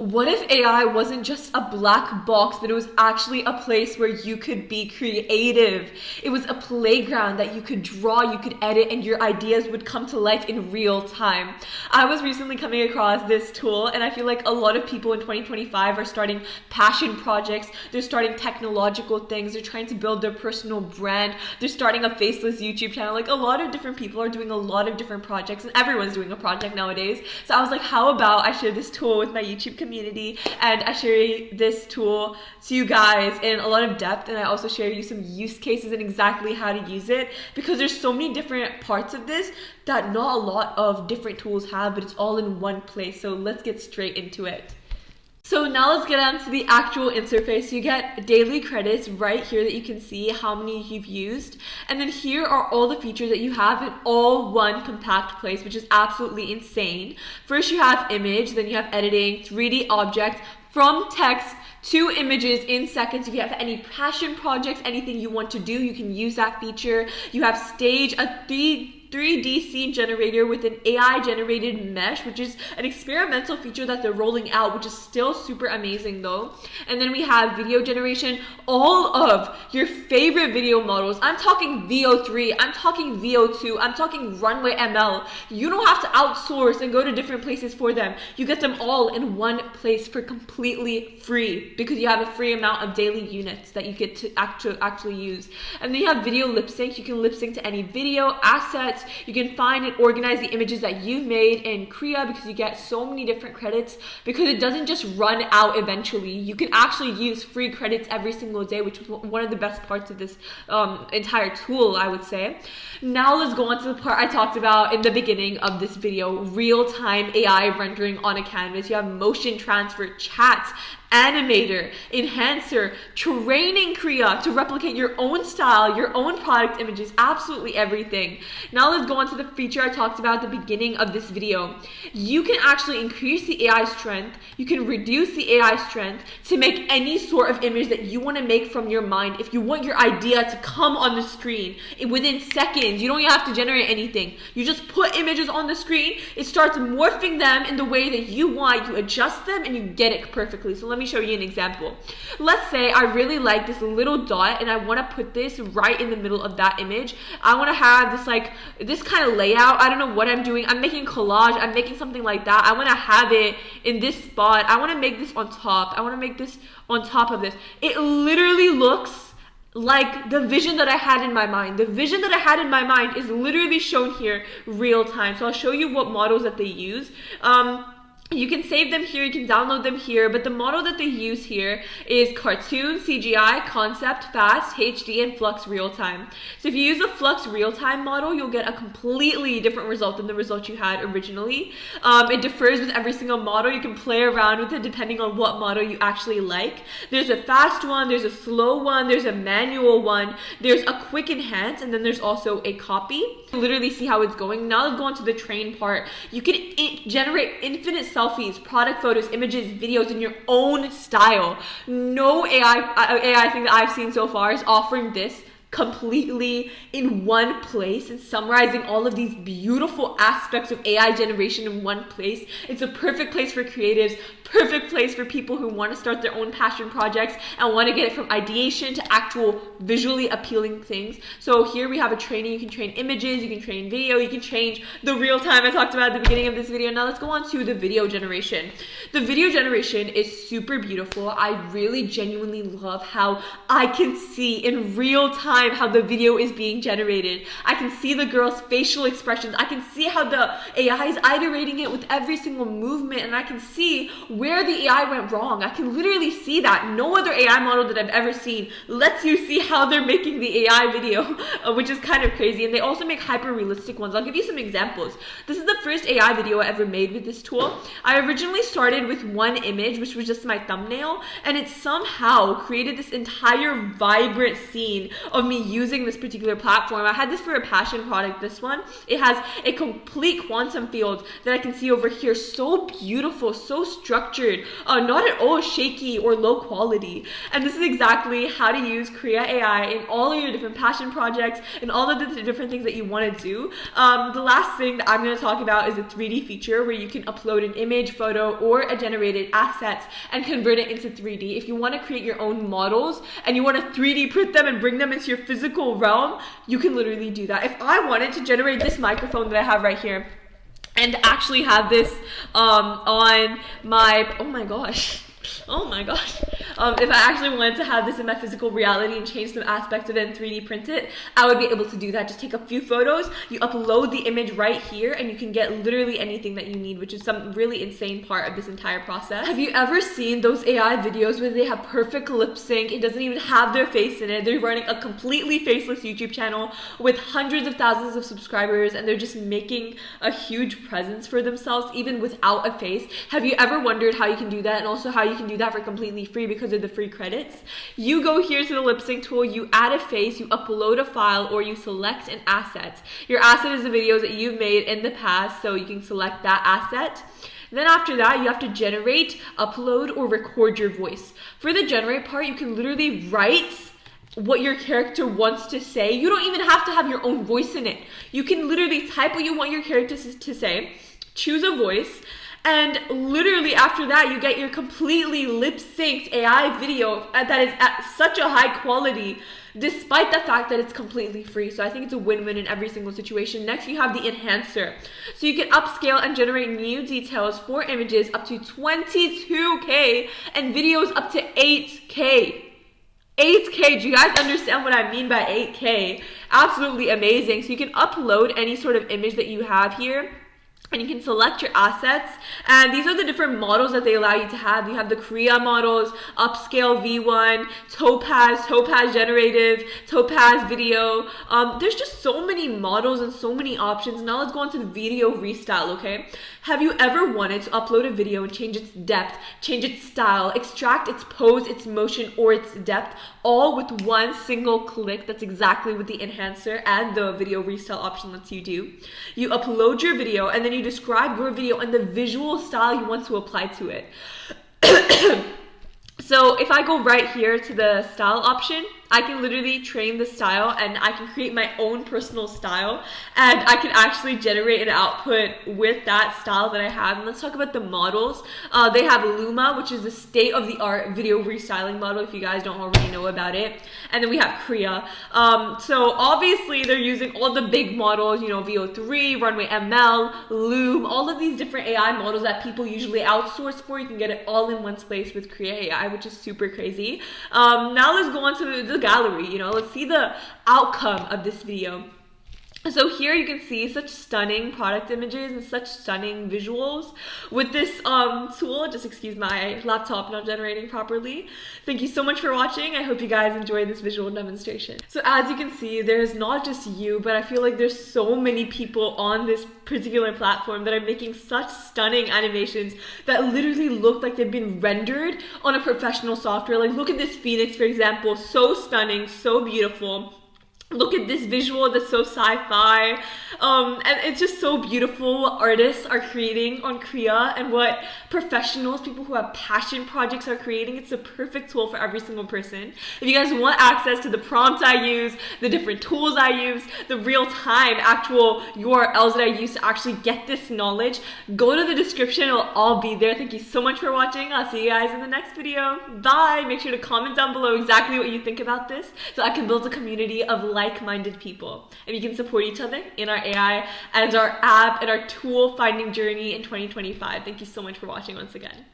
What if AI wasn't just a black box, but it was actually a place where you could be creative? It was a playground that you could draw, you could edit, and your ideas would come to life in real time. I was recently coming across this tool, and I feel like a lot of people in 2025 are starting passion projects, they're starting technological things, they're trying to build their personal brand, they're starting a Faceless YouTube channel. Like, a lot of different people are doing a lot of different projects, and everyone's doing a project nowadays. So I was like, how about I share this tool with my YouTube community, and I share this tool to you guys in a lot of depth, and I also share you some use cases and exactly how to use it, because there's so many different parts of this that not a lot of different tools have, but it's all in one place. So let's get straight into it. So now let's get on to the actual interface. You get daily credits right here that you can see how many you've used. And then here are all the features that you have in all one compact place, which is absolutely insane. First you have image, then you have editing, 3D object, from text to images in seconds. If you have any passion projects, anything you want to do, you can use that feature. You have stage, a 3D scene generator with an AI generated mesh, which is an experimental feature that they're rolling out, which is still super amazing though. And then we have video generation, all of your favorite video models. I'm talking VO3, I'm talking VO2, I'm talking Runway ML. You don't have to outsource and go to different places for them. You get them all in one place for completely free, because you have a free amount of daily units that you get to actually use. And then you have video lip sync. You can lip sync to any video assets. You can find and organize the images that you've made in Krea, because you get so many different credits, because it doesn't just run out eventually. You can actually use free credits every single day, which is one of the best parts of this entire tool, I would say. Now let's go on to the part I talked about in the beginning of this video, real-time AI rendering on a canvas. You have motion transfer, chat, animator, enhancer, training Krea to replicate your own style, your own product images, absolutely everything. Now let's go on to the feature I talked about at the beginning of this video. You can actually increase the AI strength, you can reduce the AI strength to make any sort of image that you want to make from your mind. If you want your idea to come on the screen within seconds, you don't even have to generate anything. You just put images on the screen, it starts morphing them in the way that you want, you adjust them, and you get it perfectly. So let me show you an example. Let's say I really like this little dot and I want to put this right in the middle of that image. I want to have this this kind of layout. I don't know what I'm doing. I'm making collage. I'm making something like that. I want to have it in this spot. I want to make this on top. I want to make this on top of this. It literally looks like the vision that I had in my mind. The vision that I had in my mind is literally shown here real time. So I'll show you what models that they use. You can save them here, you can download them here, but the model that they use here is cartoon, CGI, concept, fast, HD, and flux real time. So if you use the flux real time model, you'll get a completely different result than the result you had originally. It differs with every single model. You can play around with it depending on what model you actually like. There's a fast one, there's a slow one, there's a manual one, there's a quick enhance, and then there's also a copy. Literally see how it's going. Now let's go on to the train part. You can generate infinite selfies, product photos, images, videos in your own style. No AI thing that I've seen so far is offering this completely in one place and summarizing all of these beautiful aspects of AI generation in one place. It's a perfect place for creatives, perfect place for people who want to start their own passion projects and want to get it from ideation to actual visually appealing things. So here we have a training. You can train images, you can train video, you can change the real time I talked about at the beginning of this video. Now let's go on to the video generation. The video generation is super beautiful. I really genuinely love how I can see in real time how the video is being generated. I can see the girl's facial expressions. I can see how the AI is iterating it with every single movement, and I can see where the AI went wrong. I can literally see that. No other AI model that I've ever seen lets you see how they're making the AI video, which is kind of crazy. And they also make hyper realistic ones. I'll give you some examples. This is the first AI video I ever made with this tool. I originally started with one image, which was just my thumbnail, and it somehow created this entire vibrant scene of me using this particular platform. I had this for a passion product, this one. It has a complete quantum field that I can see over here. So beautiful, so structured, not at all shaky or low quality. And this is exactly how to use Krea AI in all of your different passion projects and all of the different things that you want to do. The last thing that I'm going to talk about is a 3D feature where you can upload an image, photo, or a generated asset and convert it into 3D. If you want to create your own models and you want to 3D print them and bring them into your physical realm, you can literally do that. If I wanted to generate this microphone that I have right here and actually have this on my, oh my gosh, if I actually wanted to have this in my physical reality and change some aspects of it and 3D print it, I would be able to do that. Just take a few photos, you upload the image right here, and you can get literally anything that you need, which is some really insane part of this entire process. Have you ever seen those AI videos where they have perfect lip sync? It doesn't even have their face in it. They're running a completely faceless YouTube channel with hundreds of thousands of subscribers, and they're just making a huge presence for themselves even without a face. Have you ever wondered how you can do that, and also how you can do that for completely free because of the free credits? You go here to the lip sync tool, you add a face, you upload a file, or you select an asset. Your asset is the videos that you've made in the past, so you can select that asset. Then after that, you have to generate, upload, or record your voice. For the generate part, you can literally write what your character wants to say. You don't even have to have your own voice in it. You can literally type what you want your character to say, choose a voice, and literally after that, you get your completely lip-synced AI video that is at such a high quality, despite the fact that it's completely free. So I think it's a win-win in every single situation. Next, you have the enhancer. So you can upscale and generate new details for images up to 22K and videos up to 8K. 8K, do you guys understand what I mean by 8K? Absolutely amazing. So you can upload any sort of image that you have here, and you can select your assets, and these are the different models that they allow you to have. You have the Krea models, Upscale V1, Topaz, Topaz Generative, Topaz Video. There's just so many models and so many options. Now let's go on to the video restyle, okay? Have you ever wanted to upload a video and change its depth, change its style, extract its pose, its motion, or its depth, all with one single click? That's exactly what the enhancer and the video restyle option lets you do. You upload your video, and then you describe your video and the visual style you want to apply to it. So if I go right here to the style option, I can literally train the style and I can create my own personal style, and I can actually generate an output with that style that I have. And let's talk about the models. They have Luma, which is the state-of-the-art video restyling model if you guys don't already know about it. And then we have Krea. So obviously they're using all the big models, you know, VO3, Runway ML, Luma, all of these different AI models that people usually outsource for. You can get it all in one place with Krea AI, which is super crazy. Now let's go on to the gallery. You know, let's see the outcome of this video. So here you can see such stunning product images and such stunning visuals with this tool. Just excuse my laptop not generating properly. Thank you so much for watching. I hope you guys enjoyed this visual demonstration. So as you can see, there's not just you, but I feel like there's so many people on this particular platform that are making such stunning animations that literally look like they've been rendered on a professional software. Like look at this Phoenix, for example, so stunning, so beautiful. Look at this visual that's so sci-fi, and it's just so beautiful what artists are creating on Krea and what professionals, people who have passion projects are creating. It's a perfect tool for every single person. If you guys want access to the prompts I use, the different tools I use, the real-time actual URLs that I use to actually get this knowledge, go to the description, it'll all be there. Thank you so much for watching. I'll see you guys in the next video. Bye! Make sure to comment down below exactly what you think about this so I can build a community of like-minded people, and we can support each other in our AI and our app and our tool finding journey in 2025. Thank you so much for watching once again.